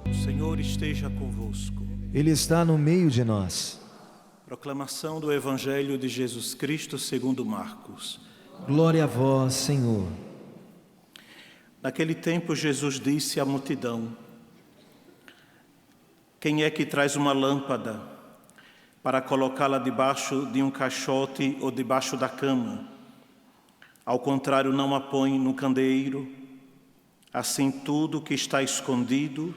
O Senhor esteja convosco. Ele está no meio de nós. Proclamação do Evangelho de Jesus Cristo segundo Marcos. Glória a vós, Senhor. Naquele tempo Jesus disse à multidão: quem é que traz uma lâmpada para colocá-la debaixo de um caixote ou debaixo da cama? Ao contrário, não a põe no candeeiro. Assim tudo que está escondido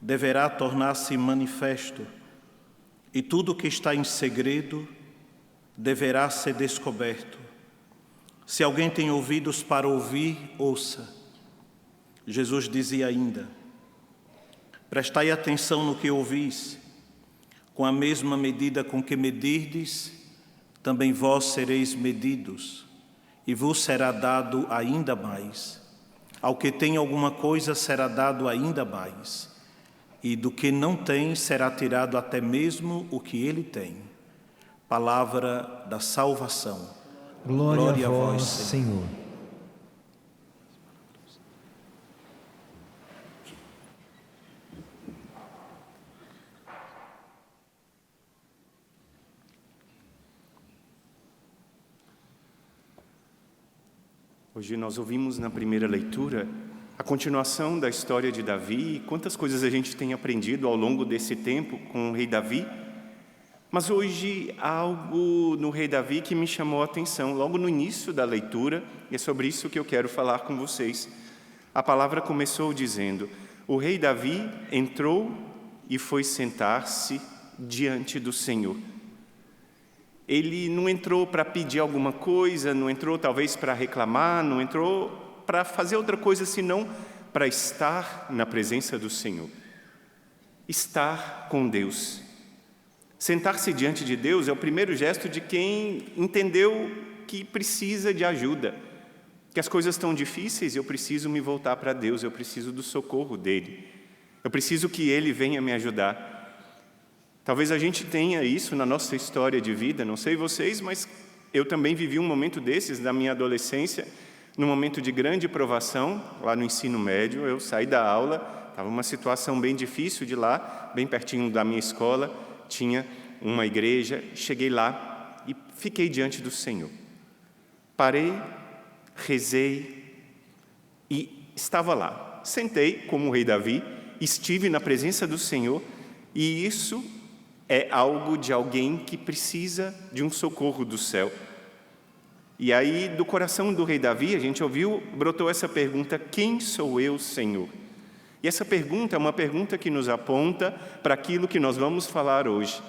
deverá tornar-se manifesto, e tudo que está em segredo deverá ser descoberto. Se alguém tem ouvidos para ouvir, ouça. Jesus dizia ainda: prestai atenção no que ouvis. Com a mesma medida com que medirdes, também vós sereis medidos, e vos será dado ainda mais. Ao que tem alguma coisa será dado ainda mais, e do que não tem será tirado até mesmo o que ele tem. Palavra da salvação. Glória a vós, Senhor. Hoje nós ouvimos na primeira leitura a continuação da história de Davi e quantas coisas a gente tem aprendido ao longo desse tempo com o rei Davi. Mas hoje há algo no rei Davi que me chamou a atenção logo no início da leitura, e é sobre isso que eu quero falar com vocês. A palavra começou dizendo: o rei Davi entrou e foi sentar-se diante do Senhor. Ele não entrou para pedir alguma coisa, não entrou talvez para reclamar, não entrou para fazer outra coisa senão para estar na presença do Senhor. Estar com Deus. Sentar-se diante de Deus é o primeiro gesto de quem entendeu que precisa de ajuda, que as coisas estão difíceis e eu preciso me voltar para Deus, eu preciso do socorro dEle, eu preciso que Ele venha me ajudar. Talvez a gente tenha isso na nossa história de vida, não sei vocês, mas eu também vivi um momento desses na minha adolescência, num momento de grande provação, lá no ensino médio. Eu saí da aula, estava uma situação bem difícil de lá, bem pertinho da minha escola, tinha uma igreja, cheguei lá e fiquei diante do Senhor. Parei, rezei e estava lá. Sentei como o rei Davi, estive na presença do Senhor, e isso é algo de alguém que precisa de um socorro do céu. E aí, do coração do rei Davi, a gente ouviu, brotou essa pergunta: quem sou eu, Senhor? E essa pergunta é uma pergunta que nos aponta para aquilo que nós vamos falar hoje.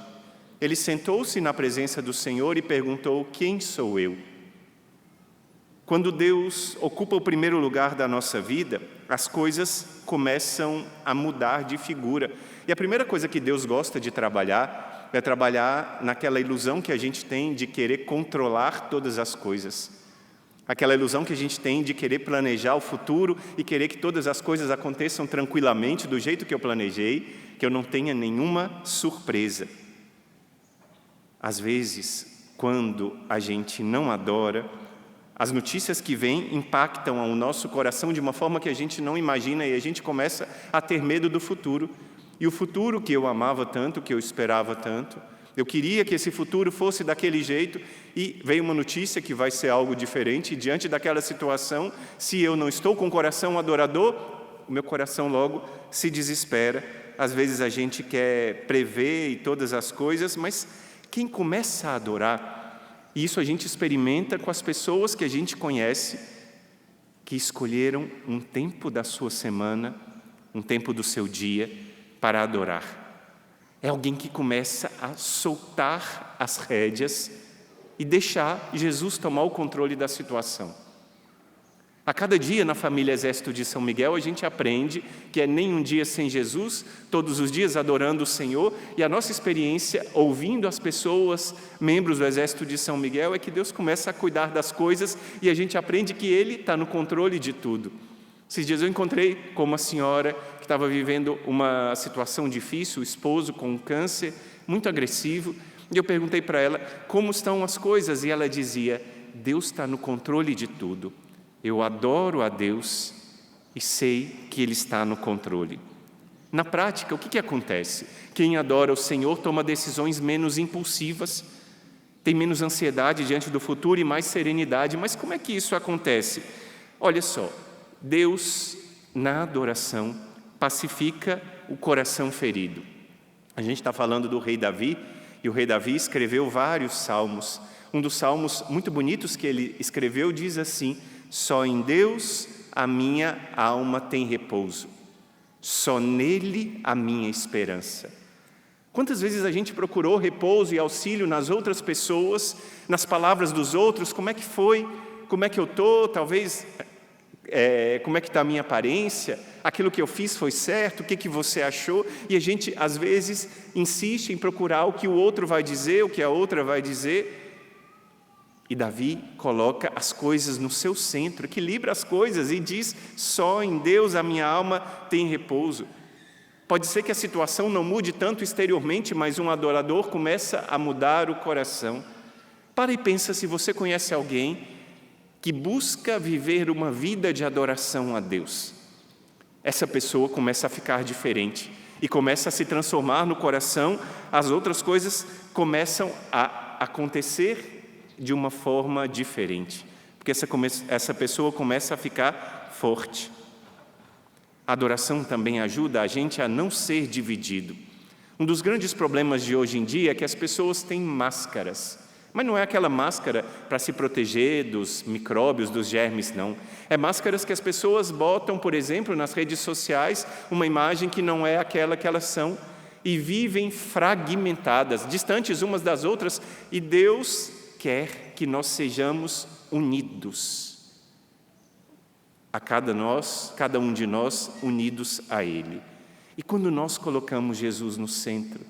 Ele sentou-se na presença do Senhor e perguntou: quem sou eu? Quando Deus ocupa o primeiro lugar da nossa vida, as coisas começam a mudar de figura. E a primeira coisa que Deus gosta de trabalhar é trabalhar naquela ilusão que a gente tem de querer controlar todas as coisas. Aquela ilusão que a gente tem de querer planejar o futuro e querer que todas as coisas aconteçam tranquilamente, do jeito que eu planejei, que eu não tenha nenhuma surpresa. Às vezes, quando a gente não adora, as notícias que vêm impactam o nosso coração de uma forma que a gente não imagina e a gente começa a ter medo do futuro. E o futuro que eu amava tanto, que eu esperava tanto, eu queria que esse futuro fosse daquele jeito e veio uma notícia que vai ser algo diferente. E diante daquela situação, se eu não estou com o coração adorador, o meu coração logo se desespera. Às vezes a gente quer prever e todas as coisas, mas quem começa a adorar, e isso a gente experimenta com as pessoas que a gente conhece, que escolheram um tempo da sua semana, um tempo do seu dia, para adorar. É alguém que começa a soltar as rédeas e deixar Jesus tomar o controle da situação. A cada dia na família Exército de São Miguel a gente aprende que é nem um dia sem Jesus, todos os dias adorando o Senhor, e a nossa experiência ouvindo as pessoas, membros do Exército de São Miguel, é que Deus começa a cuidar das coisas e a gente aprende que Ele está no controle de tudo. Esses dias eu encontrei com uma senhora que estava vivendo uma situação difícil, o esposo com um câncer muito agressivo, e eu perguntei para ela como estão as coisas, e ela dizia: Deus está no controle de tudo. Eu adoro a Deus e sei que Ele está no controle. Na prática, o que acontece? Quem adora o Senhor toma decisões menos impulsivas, tem menos ansiedade diante do futuro e mais serenidade. Mas como é que isso acontece? Olha só, Deus, na adoração, pacifica o coração ferido. A gente está falando do rei Davi, e o rei Davi escreveu vários salmos. Um dos salmos muito bonitos que ele escreveu diz assim: só em Deus a minha alma tem repouso, só nele a minha esperança. Quantas vezes a gente procurou repouso e auxílio nas outras pessoas, nas palavras dos outros? Como é que foi? Como é que eu estou? Talvez, como é que está a minha aparência? Aquilo que eu fiz foi certo? O que você achou? E a gente, às vezes, insiste em procurar o que o outro vai dizer, o que a outra vai dizer. E Davi coloca as coisas no seu centro, equilibra as coisas e diz: só em Deus a minha alma tem repouso. Pode ser que a situação não mude tanto exteriormente, mas um adorador começa a mudar o coração. Para e pensa se você conhece alguém que busca viver uma vida de adoração a Deus. Essa pessoa começa a ficar diferente e começa a se transformar no coração, as outras coisas começam a acontecer de uma forma diferente, porque essa pessoa começa a ficar forte. A adoração também ajuda a gente a não ser dividido. Um dos grandes problemas de hoje em dia é que as pessoas têm máscaras, mas não é aquela máscara para se proteger dos micróbios, dos germes, não. É máscaras que as pessoas botam, por exemplo, nas redes sociais, uma imagem que não é aquela que elas são, e vivem fragmentadas, distantes umas das outras, e Deus quer que nós sejamos unidos. A cada um de nós unidos a Ele. E quando nós colocamos Jesus no centro,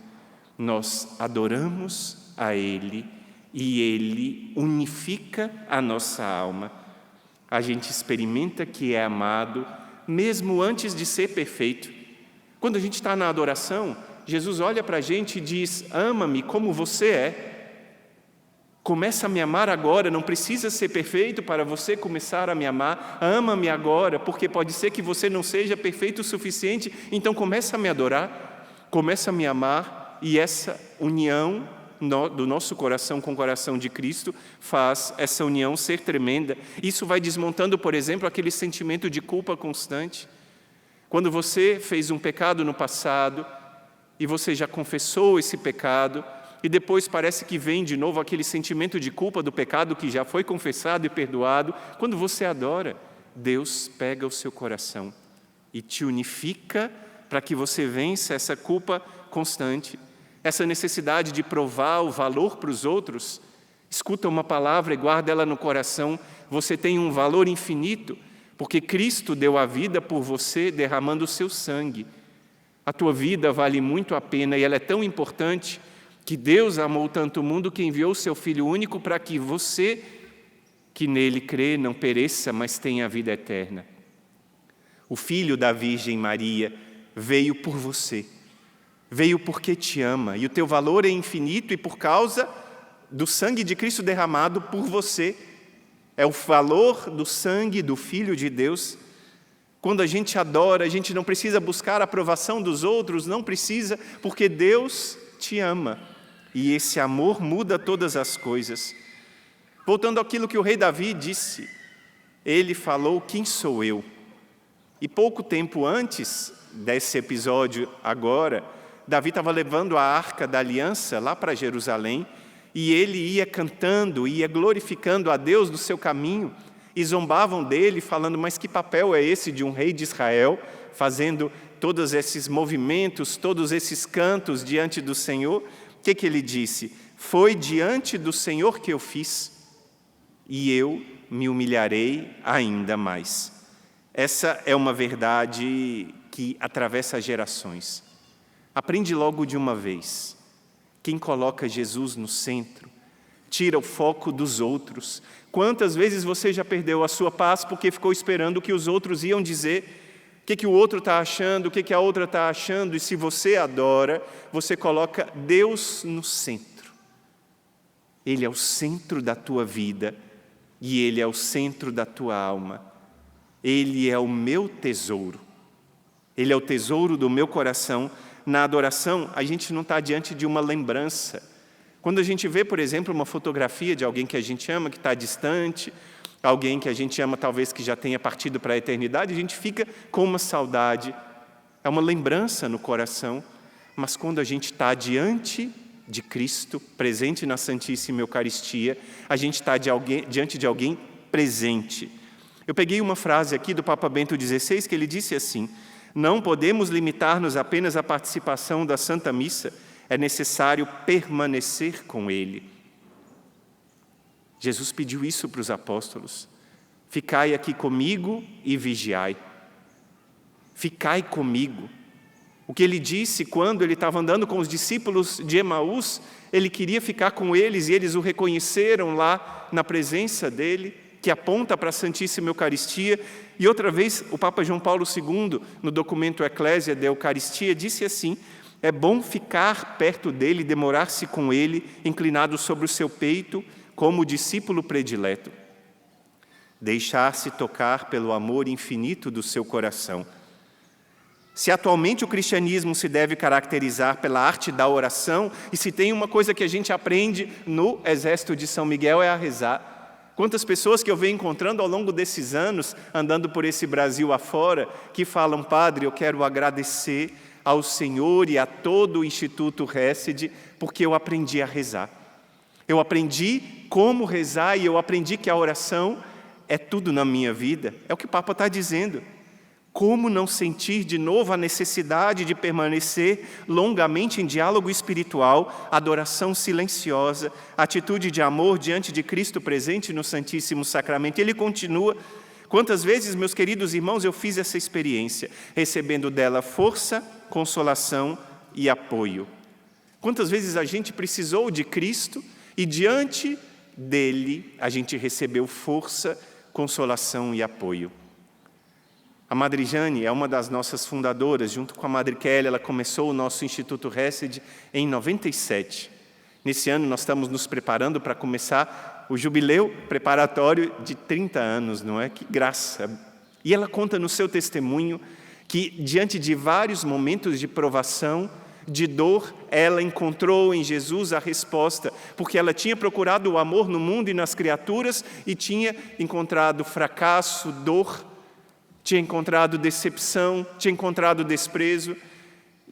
nós adoramos a Ele e Ele unifica a nossa alma. A gente experimenta que é amado, mesmo antes de ser perfeito. Quando a gente está na adoração, Jesus olha para a gente e diz: ama-me como você é. Começa a me amar agora, não precisa ser perfeito para você começar a me amar. Ama-me agora, porque pode ser que você não seja perfeito o suficiente, então começa a me adorar, começa a me amar, e essa união do nosso coração com o coração de Cristo faz essa união ser tremenda. Isso vai desmontando, por exemplo, aquele sentimento de culpa constante. Quando você fez um pecado no passado e você já confessou esse pecado, e depois parece que vem de novo aquele sentimento de culpa do pecado que já foi confessado e perdoado. Quando você adora, Deus pega o seu coração e te unifica para que você vença essa culpa constante, essa necessidade de provar o valor para os outros. Escuta uma palavra e guarda ela no coração. Você tem um valor infinito, porque Cristo deu a vida por você, derramando o seu sangue. A tua vida vale muito a pena e ela é tão importante que Deus amou tanto o mundo que enviou o seu Filho único para que você, que nele crê, não pereça, mas tenha a vida eterna. O Filho da Virgem Maria veio por você, veio porque te ama, e o teu valor é infinito e por causa do sangue de Cristo derramado por você. É o valor do sangue do Filho de Deus. Quando a gente adora, a gente não precisa buscar a aprovação dos outros, não precisa, porque Deus te ama. E esse amor muda todas as coisas. Voltando àquilo que o rei Davi disse, ele falou: quem sou eu? E pouco tempo antes desse episódio agora, Davi estava levando a Arca da Aliança lá para Jerusalém, e ele ia cantando, ia glorificando a Deus no seu caminho, e zombavam dele, falando: mas que papel é esse de um rei de Israel, fazendo todos esses movimentos, todos esses cantos diante do Senhor? O que ele disse? Foi diante do Senhor que eu fiz, e eu me humilharei ainda mais. Essa é uma verdade que atravessa gerações. Aprende logo de uma vez. Quem coloca Jesus no centro, tira o foco dos outros. Quantas vezes você já perdeu a sua paz porque ficou esperando o que os outros iam dizer? O que o outro está achando, o que a outra está achando? E se você adora, você coloca Deus no centro. Ele é o centro da tua vida e Ele é o centro da tua alma. Ele é o meu tesouro. Ele é o tesouro do meu coração. Na adoração, a gente não está diante de uma lembrança. Quando a gente vê, por exemplo, uma fotografia de alguém que a gente ama, que está distante, alguém que a gente ama talvez que já tenha partido para a eternidade, a gente fica com uma saudade. É uma lembrança no coração. Mas quando a gente está diante de Cristo, presente na Santíssima Eucaristia, a gente está diante de alguém presente. Eu peguei uma frase aqui do Papa Bento XVI, que ele disse assim: não podemos limitar-nos apenas à participação da Santa Missa, é necessário permanecer com Ele. Jesus pediu isso para os apóstolos: ficai aqui comigo e vigiai. Ficai comigo. O que ele disse quando ele estava andando com os discípulos de Emaús, ele queria ficar com eles e eles o reconheceram lá na presença dele, que aponta para a Santíssima Eucaristia. E outra vez, o Papa João Paulo II, no documento Ecclesia de Eucaristia, disse assim: é bom ficar perto dele, demorar-se com ele, inclinado sobre o seu peito, como discípulo predileto. Deixar-se tocar pelo amor infinito do seu coração. Se atualmente o cristianismo se deve caracterizar pela arte da oração, e se tem uma coisa que a gente aprende no Exército de São Miguel é a rezar. Quantas pessoas que eu venho encontrando ao longo desses anos, andando por esse Brasil afora, que falam: padre, eu quero agradecer ao Senhor e a todo o Instituto Hesed, porque eu aprendi a rezar. Eu aprendi como rezar e eu aprendi que a oração é tudo na minha vida. É o que o Papa está dizendo. Como não sentir de novo a necessidade de permanecer longamente em diálogo espiritual, adoração silenciosa, atitude de amor diante de Cristo presente no Santíssimo Sacramento? Ele continua: quantas vezes, meus queridos irmãos, eu fiz essa experiência, recebendo dela força, consolação e apoio. Quantas vezes a gente precisou de Cristo e diante dele a gente recebeu força, consolação e apoio. A Madre Jane é uma das nossas fundadoras. Junto com a Madre Kelly, ela começou o nosso Instituto Hesed em 97. Nesse ano nós estamos nos preparando para começar o jubileu preparatório de 30 anos, não é? Que graça! E ela conta no seu testemunho que, diante de vários momentos de provação, de dor, ela encontrou em Jesus a resposta, porque ela tinha procurado o amor no mundo e nas criaturas e tinha encontrado fracasso, dor, tinha encontrado decepção, tinha encontrado desprezo.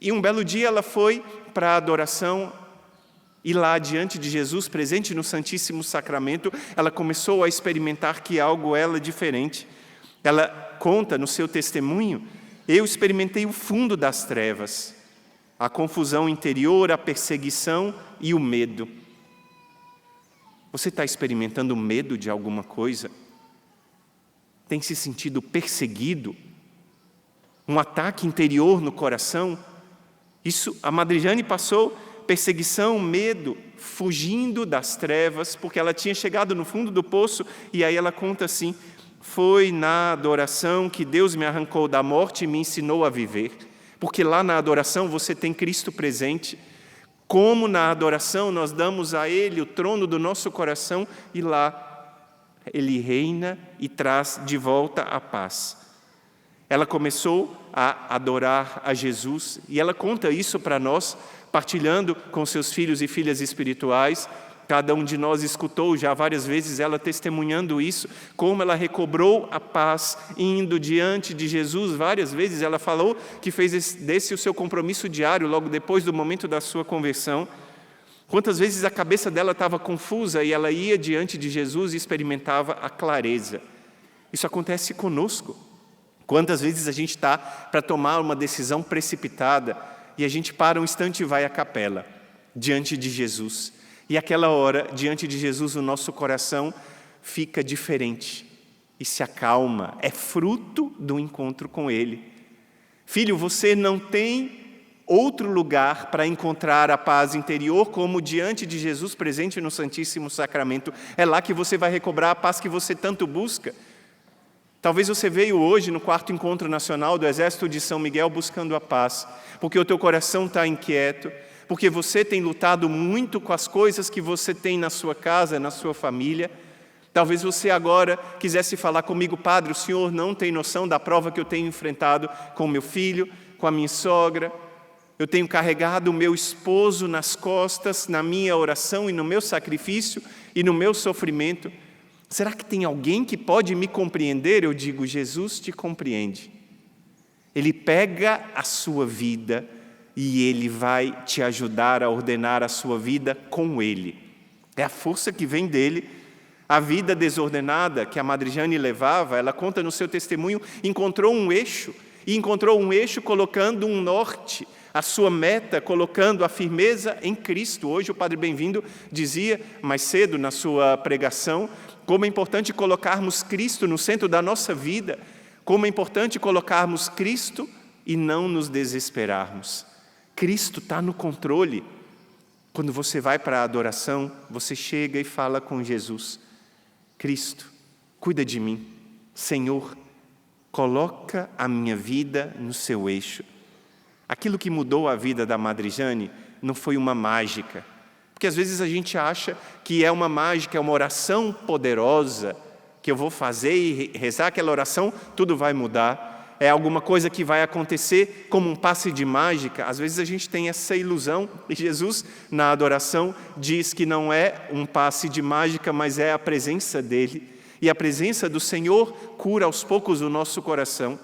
E um belo dia ela foi para a adoração e lá diante de Jesus, presente no Santíssimo Sacramento, ela começou a experimentar que algo era diferente. Ela conta no seu testemunho: eu experimentei o fundo das trevas, a confusão interior, a perseguição e o medo. Você está experimentando medo de alguma coisa? Tem se sentido perseguido? Um ataque interior no coração? Isso, a Madre Jane passou perseguição, medo, fugindo das trevas, porque ela tinha chegado no fundo do poço, e aí ela conta assim: foi na adoração que Deus me arrancou da morte e me ensinou a viver. Porque lá na adoração você tem Cristo presente. Como na adoração nós damos a Ele o trono do nosso coração e lá Ele reina e traz de volta a paz. Ela começou a adorar a Jesus e ela conta isso para nós, partilhando com seus filhos e filhas espirituais. Cada um de nós escutou já várias vezes ela testemunhando isso, como ela recobrou a paz indo diante de Jesus. Várias vezes ela falou que fez desse o seu compromisso diário logo depois do momento da sua conversão. Quantas vezes a cabeça dela estava confusa e ela ia diante de Jesus e experimentava a clareza. Isso acontece conosco. Quantas vezes a gente está para tomar uma decisão precipitada e a gente para um instante e vai à capela, diante de Jesus. E aquela hora, diante de Jesus, o nosso coração fica diferente e se acalma. É fruto do encontro com Ele. Filho, você não tem outro lugar para encontrar a paz interior como diante de Jesus presente no Santíssimo Sacramento. É lá que você vai recobrar a paz que você tanto busca. Talvez você veio hoje no 4º Encontro Nacional do Exército de São Miguel buscando a paz, porque o teu coração está inquieto, porque você tem lutado muito com as coisas que você tem na sua casa, na sua família, Talvez você agora quisesse falar comigo: Padre, o senhor não tem noção da prova que eu tenho enfrentado com meu filho, com a minha sogra. Eu tenho carregado o meu esposo nas costas, na minha oração e no meu sacrifício e no meu sofrimento. Será que tem alguém que pode me compreender? Eu digo: Jesus te compreende. Ele pega a sua vida e Ele vai te ajudar a ordenar a sua vida com Ele. É a força que vem dele. A vida desordenada que a Madre Jane levava, ela conta no seu testemunho, encontrou um eixo, e encontrou um eixo colocando um norte, a sua meta colocando a firmeza em Cristo. Hoje o Padre Bem-vindo dizia mais cedo na sua pregação como é importante colocarmos Cristo no centro da nossa vida, como é importante colocarmos Cristo e não nos desesperarmos. Cristo está no controle. Quando você vai para a adoração, você chega e fala com Jesus: Cristo, cuida de mim. Senhor, coloca a minha vida no seu eixo. Aquilo que mudou a vida da Madre Jane não foi uma mágica. Porque às vezes a gente acha que é uma mágica, é uma oração poderosa, que eu vou fazer e rezar aquela oração, tudo vai mudar. É alguma coisa que vai acontecer como um passe de mágica. Às vezes a gente tem essa ilusão, e Jesus, na adoração, diz que não é um passe de mágica, mas é a presença dele. E a presença do Senhor cura aos poucos o nosso coração.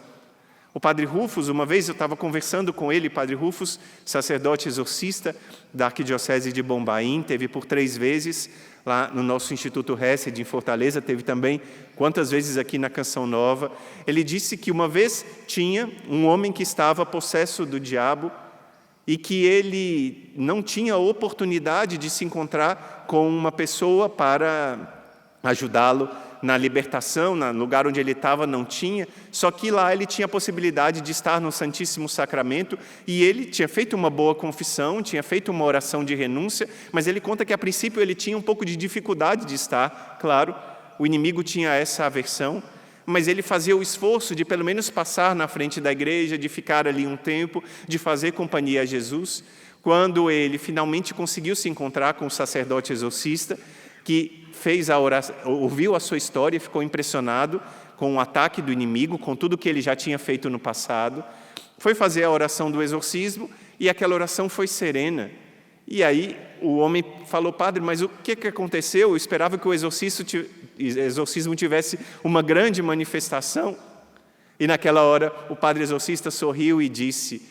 O Padre Rufus, uma vez eu estava conversando com ele, Padre Rufus, sacerdote exorcista da Arquidiocese de Bombaim, teve por 3 vezes lá no nosso Instituto Hesed em Fortaleza, teve também quantas vezes aqui na Canção Nova. Ele disse que uma vez tinha um homem que estava possesso do diabo e que ele não tinha oportunidade de se encontrar com uma pessoa para ajudá-lo na libertação, no lugar onde ele estava não tinha, só que lá ele tinha a possibilidade de estar no Santíssimo Sacramento, e ele tinha feito uma boa confissão, tinha feito uma oração de renúncia, mas ele conta que a princípio ele tinha um pouco de dificuldade de estar, claro, o inimigo tinha essa aversão, mas ele fazia o esforço de pelo menos passar na frente da igreja, de ficar ali um tempo, de fazer companhia a Jesus. Quando ele finalmente conseguiu se encontrar com o sacerdote exorcista, que fez a oração, ouviu a sua história e ficou impressionado com o ataque do inimigo, com tudo que ele já tinha feito no passado, foi fazer a oração do exorcismo e aquela oração foi serena. E aí o homem falou: Padre, mas o que aconteceu? Eu esperava que o exorcismo tivesse uma grande manifestação. E naquela hora o padre exorcista sorriu e disse: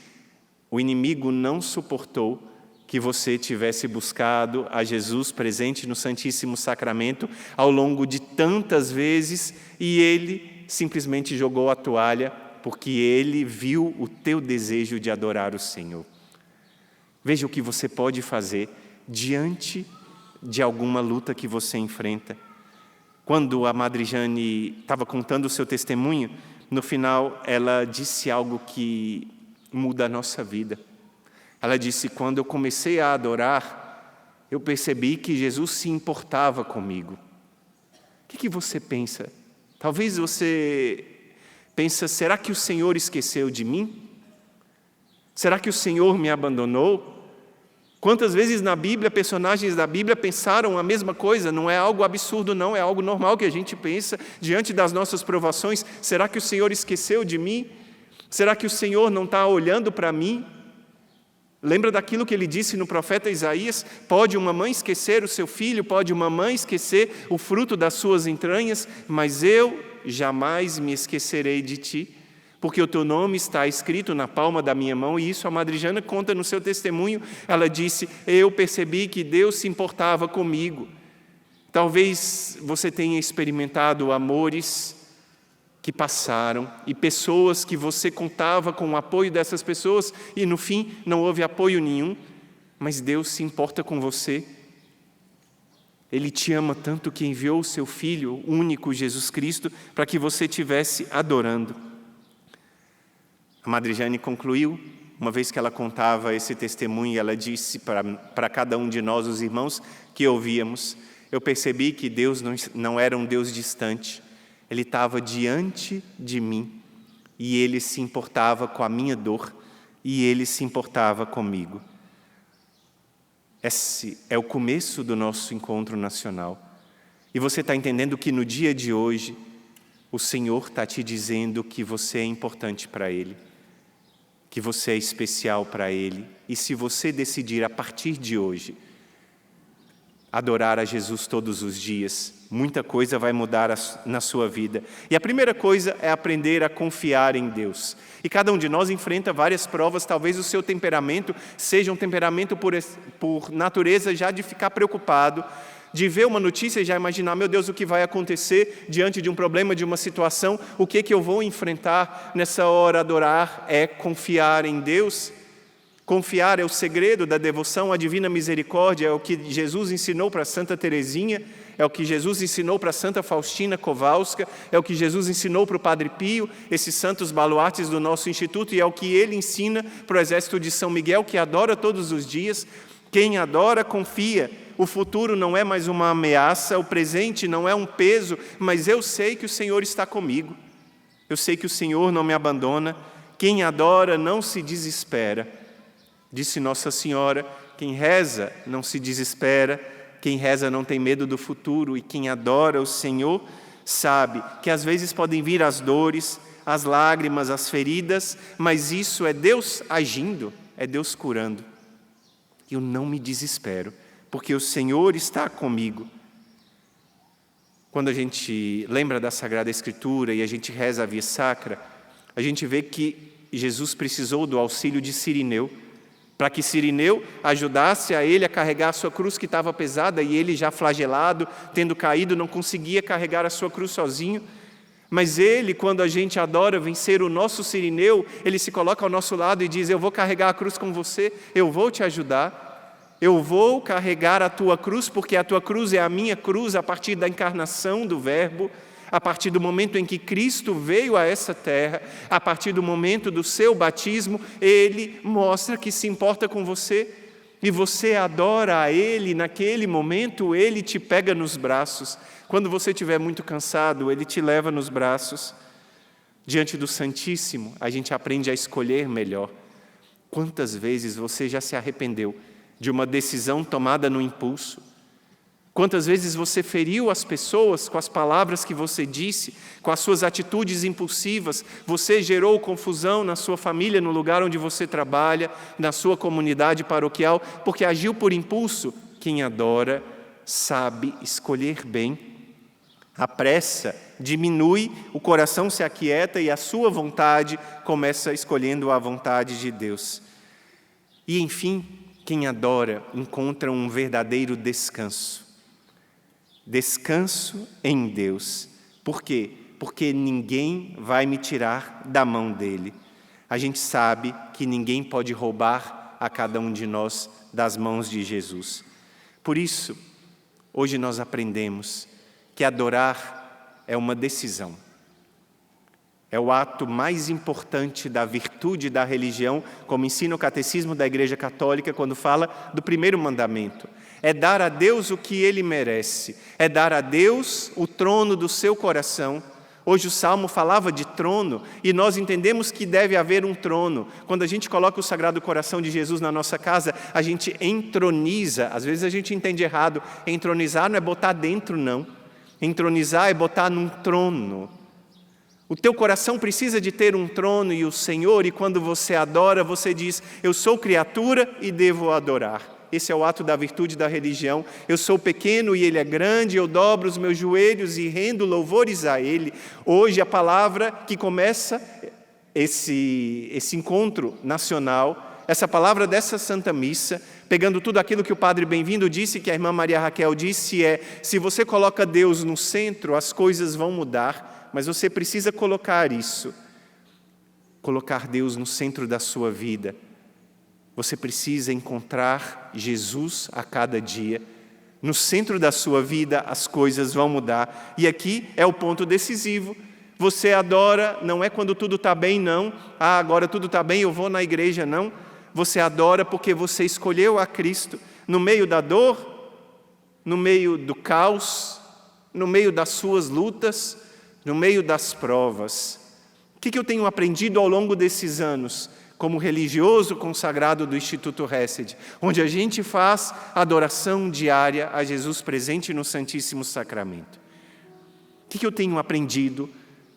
o inimigo não suportou que você tivesse buscado a Jesus presente no Santíssimo Sacramento ao longo de tantas vezes, e ele simplesmente jogou a toalha porque ele viu o teu desejo de adorar o Senhor. Veja o que você pode fazer diante de alguma luta que você enfrenta. Quando a Madre Jane estava contando o seu testemunho, no final ela disse algo que muda a nossa vida. Ela disse: quando eu comecei a adorar, eu percebi que Jesus se importava comigo. O que você pensa? Talvez você pensa: será que o Senhor esqueceu de mim? Será que o Senhor me abandonou? Quantas vezes na Bíblia, personagens da Bíblia pensaram a mesma coisa? Não é algo absurdo, não, é algo normal que a gente pensa diante das nossas provações. Será que o Senhor esqueceu de mim? Será que o Senhor não está olhando para mim? Lembra daquilo que ele disse no profeta Isaías? Pode uma mãe esquecer o seu filho, pode uma mãe esquecer o fruto das suas entranhas, mas eu jamais me esquecerei de ti, porque o teu nome está escrito na palma da minha mão. E isso a Madre Jane conta no seu testemunho. Ela disse: eu percebi que Deus se importava comigo. Talvez você tenha experimentado amores que passaram e pessoas que você contava com o apoio dessas pessoas e no fim não houve apoio nenhum, mas Deus se importa com você. Ele te ama tanto que enviou o seu Filho único, Jesus Cristo, para que você estivesse adorando. A Madre Jane concluiu, uma vez que ela contava esse testemunho, ela disse para cada um de nós, os irmãos que ouvíamos: eu percebi que Deus não era um Deus distante, Ele estava diante de mim e Ele se importava com a minha dor e Ele se importava comigo. Esse é o começo do nosso encontro nacional. E você está entendendo que no dia de hoje, o Senhor está te dizendo que você é importante para Ele, que você é especial para Ele. E se você decidir a partir de hoje adorar a Jesus todos os dias, muita coisa vai mudar na sua vida. E a primeira coisa é aprender a confiar em Deus. E cada um de nós enfrenta várias provas, talvez o seu temperamento seja um temperamento por natureza já de ficar preocupado, de ver uma notícia e já imaginar, meu Deus, o que vai acontecer diante de um problema, de uma situação, o que eu vou enfrentar nessa hora. Adorar é confiar em Deus. Confiar é o segredo da devoção à divina misericórdia, é o que Jesus ensinou para Santa Teresinha, é o que Jesus ensinou para Santa Faustina Kowalska, é o que Jesus ensinou para o Padre Pio, esses santos baluartes do nosso instituto, e é o que ele ensina para o exército de São Miguel, que adora todos os dias. Quem adora, confia. O futuro não é mais uma ameaça, o presente não é um peso, mas eu sei que o Senhor está comigo. Eu sei que o Senhor não me abandona. Quem adora não se desespera. Disse Nossa Senhora, quem reza não se desespera, quem reza não tem medo do futuro, e quem adora o Senhor sabe que às vezes podem vir as dores, as lágrimas, as feridas, mas isso é Deus agindo, é Deus curando. Eu não me desespero, porque o Senhor está comigo. Quando a gente lembra da Sagrada Escritura e a gente reza a Via Sacra, a gente vê que Jesus precisou do auxílio de Cirineu, para que Cirineu ajudasse a ele a carregar a sua cruz que estava pesada, e ele já flagelado, tendo caído, não conseguia carregar a sua cruz sozinho. Mas ele, quando a gente adora vencer o nosso Cirineu, ele se coloca ao nosso lado e diz, eu vou carregar a cruz com você, eu vou te ajudar, eu vou carregar a tua cruz, porque a tua cruz é a minha cruz a partir da encarnação do Verbo, a partir do momento em que Cristo veio a essa terra, a partir do momento do seu batismo, Ele mostra que se importa com você, e você adora a Ele. Naquele momento, Ele te pega nos braços. Quando você estiver muito cansado, Ele te leva nos braços. Diante do Santíssimo, a gente aprende a escolher melhor. Quantas vezes você já se arrependeu de uma decisão tomada no impulso? Quantas vezes você feriu as pessoas com as palavras que você disse, com as suas atitudes impulsivas? Você gerou confusão na sua família, no lugar onde você trabalha, na sua comunidade paroquial, porque agiu por impulso. Quem adora sabe escolher bem. A pressa diminui, o coração se aquieta e a sua vontade começa escolhendo a vontade de Deus. E, enfim, quem adora encontra um verdadeiro descanso. Descanso em Deus. Por quê? Porque ninguém vai me tirar da mão dele. A gente sabe que ninguém pode roubar a cada um de nós das mãos de Jesus. Por isso, hoje nós aprendemos que adorar é uma decisão. É o ato mais importante da virtude da religião, como ensina o Catecismo da Igreja Católica quando fala do primeiro mandamento. É dar a Deus o que Ele merece, é dar a Deus o trono do seu coração. Hoje o Salmo falava de trono, e nós entendemos que deve haver um trono. Quando a gente coloca o Sagrado Coração de Jesus na nossa casa, a gente entroniza. Às vezes a gente entende errado. Entronizar não é botar dentro, não. Entronizar é botar num trono. O teu coração precisa de ter um trono e o Senhor, e quando você adora, você diz, eu sou criatura e devo adorar. Esse é o ato da virtude da religião. Eu sou pequeno e Ele é grande, eu dobro os meus joelhos e rendo louvores a Ele. Hoje a palavra que começa esse encontro nacional, essa palavra dessa Santa Missa, pegando tudo aquilo que o Padre Bem-vindo disse, que a irmã Maria Raquel disse, se você coloca Deus no centro, as coisas vão mudar, mas você precisa colocar isso, colocar Deus no centro da sua vida. Você precisa encontrar Jesus a cada dia. No centro da sua vida, as coisas vão mudar. E aqui é o ponto decisivo. Você adora, não é quando tudo está bem, não. Agora tudo está bem, eu vou na igreja, não. Você adora porque você escolheu a Cristo. No meio da dor, no meio do caos, no meio das suas lutas, no meio das provas. O que eu tenho aprendido ao longo desses anos? como religioso consagrado do Instituto Hesed, onde a gente faz adoração diária a Jesus presente no Santíssimo Sacramento. O que eu tenho aprendido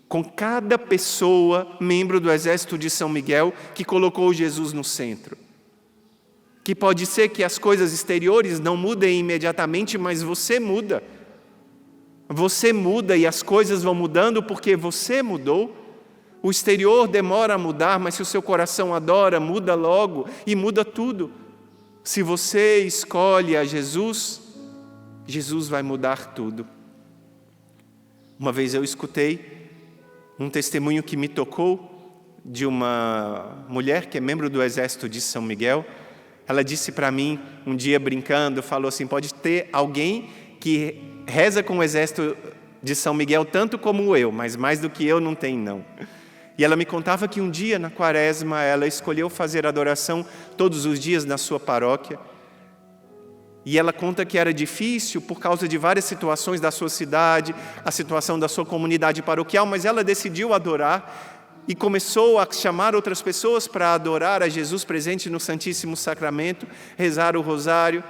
com cada pessoa, membro do Exército de São Miguel, que colocou Jesus no centro? Que pode ser que as coisas exteriores não mudem imediatamente, mas você muda. Você muda e as coisas vão mudando porque você mudou. O exterior demora a mudar, mas se o seu coração adora, muda logo e muda tudo. Se você escolhe a Jesus, Jesus vai mudar tudo. Uma vez eu escutei um testemunho que me tocou de uma mulher que é membro do Exército de São Miguel. Ela disse para mim, um dia brincando, falou assim, pode ter alguém que reza com o Exército de São Miguel tanto como eu, mas mais do que eu não tem não. E ela me contava que um dia na Quaresma ela escolheu fazer adoração todos os dias na sua paróquia. E ela conta que era difícil por causa de várias situações da sua cidade, a situação da sua comunidade paroquial, mas ela decidiu adorar e começou a chamar outras pessoas para adorar a Jesus presente no Santíssimo Sacramento, rezar o rosário.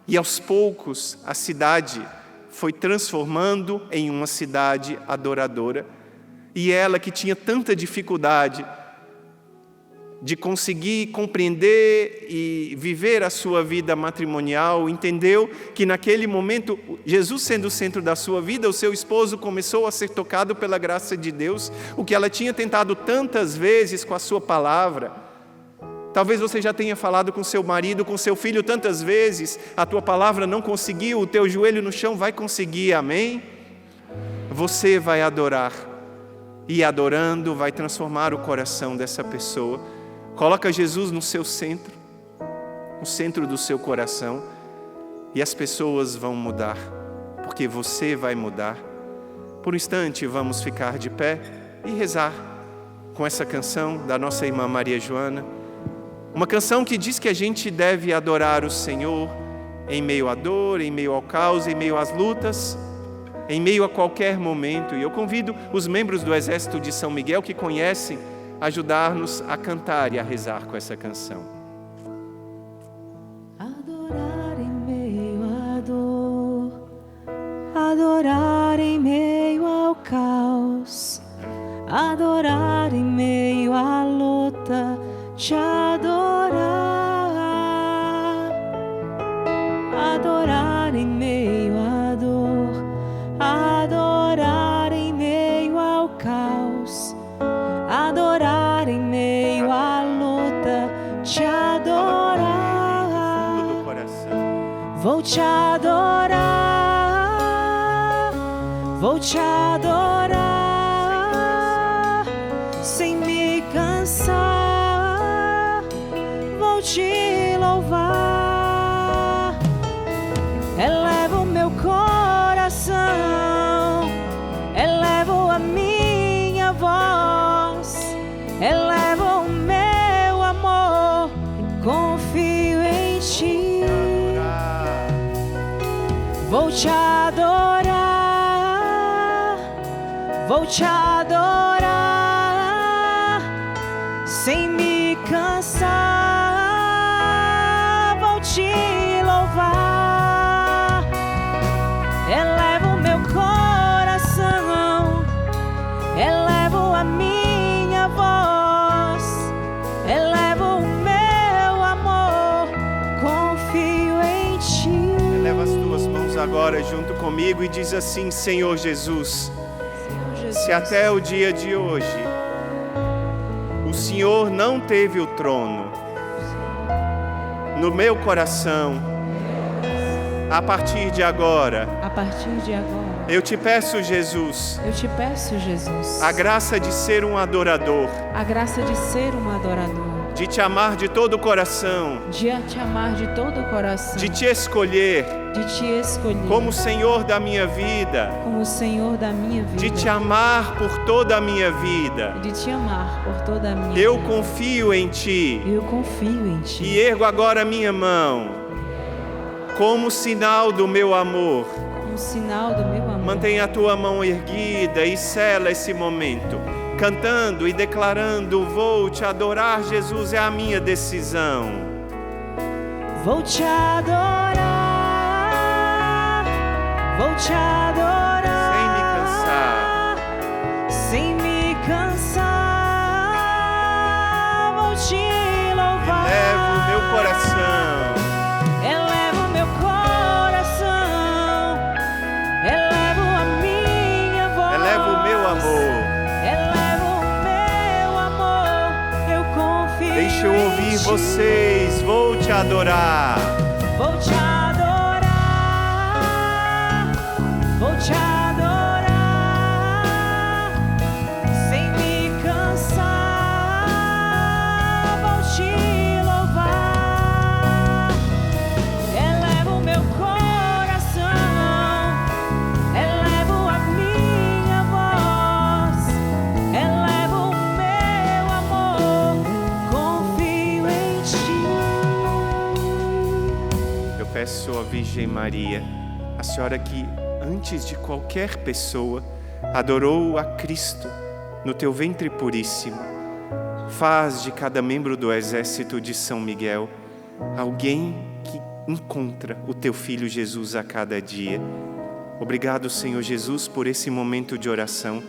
E aos poucos a cidade foi transformando em uma cidade adoradora. E ela, que tinha tanta dificuldade de conseguir compreender e viver a sua vida matrimonial, entendeu que naquele momento, Jesus sendo o centro da sua vida, o seu esposo começou a ser tocado pela graça de Deus, o que ela tinha tentado tantas vezes com a sua palavra. Talvez você já tenha falado com seu marido, com seu filho tantas vezes, a tua palavra não conseguiu, o teu joelho no chão vai conseguir, amém? Você vai adorar. E adorando vai transformar o coração dessa pessoa. Coloca Jesus no seu centro, no centro do seu coração, e as pessoas vão mudar, porque você vai mudar. Por um instante vamos ficar de pé e rezar com essa canção da nossa irmã Maria Joana, uma canção que diz que a gente deve adorar o Senhor em meio à dor, em meio ao caos, em meio às lutas, em meio a qualquer momento. E eu convido os membros do Exército de São Miguel que conhecem a ajudar-nos a cantar e a rezar com essa canção. Adorar em meio à dor, adorar em meio ao caos, adorar em meio à luta, te adorar, adorar em meio à dor, adorar em meio ao caos, adorar em meio à luta, te adorar, vou te adorar, vou te adorar, sem me cansar, vou te louvar, elevo meu coração, elevo a minha voz, elevo o meu amor, confio em ti. Vou te adorar, vou te adorar, sem me cansar, vou te louvar, elevo meu coração, elevo a minha voz, elevo o meu amor, confio em ti. Eleva as tuas mãos agora junto comigo e diz assim: Senhor Jesus, se até o dia de hoje o Senhor não teve o trono no meu coração, a partir de agora, eu te peço, Jesus, a graça de ser um adorador, de te amar de todo o coração, de te escolher como Senhor da minha vida, de te amar por toda a minha vida. Eu confio em ti. E ergo agora a minha mão como sinal do meu amor. Mantenha a tua mão erguida e sela esse momento. cantando e declarando: vou te adorar, Jesus, é a minha decisão. Vou te adorar, vou te adorar, sem me cansar, vou te louvar. Elevo o meu coração, elevo meu coração, elevo a minha voz, elevo o meu amor. elevo o meu amor, eu confio. Deixa eu ouvir vocês, vou te adorar. Vou te adorar, vou te adorar, sem me cansar, vou te louvar. Elevo meu coração, elevo a minha voz, elevo o meu amor, confio em ti. Eu peço à Virgem Maria, a senhora que antes de qualquer pessoa adorou a Cristo no teu ventre puríssimo, faz de cada membro do exército de São Miguel alguém que encontra o teu Filho Jesus a cada dia. Obrigado, Senhor Jesus, por esse momento de oração.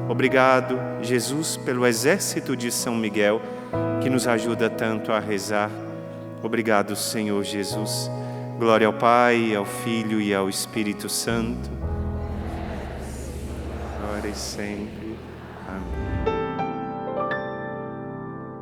Obrigado, Jesus, pelo exército de São Miguel que nos ajuda tanto a rezar. Obrigado, Senhor Jesus. Glória ao Pai, ao Filho e ao Espírito Santo, agora e sempre.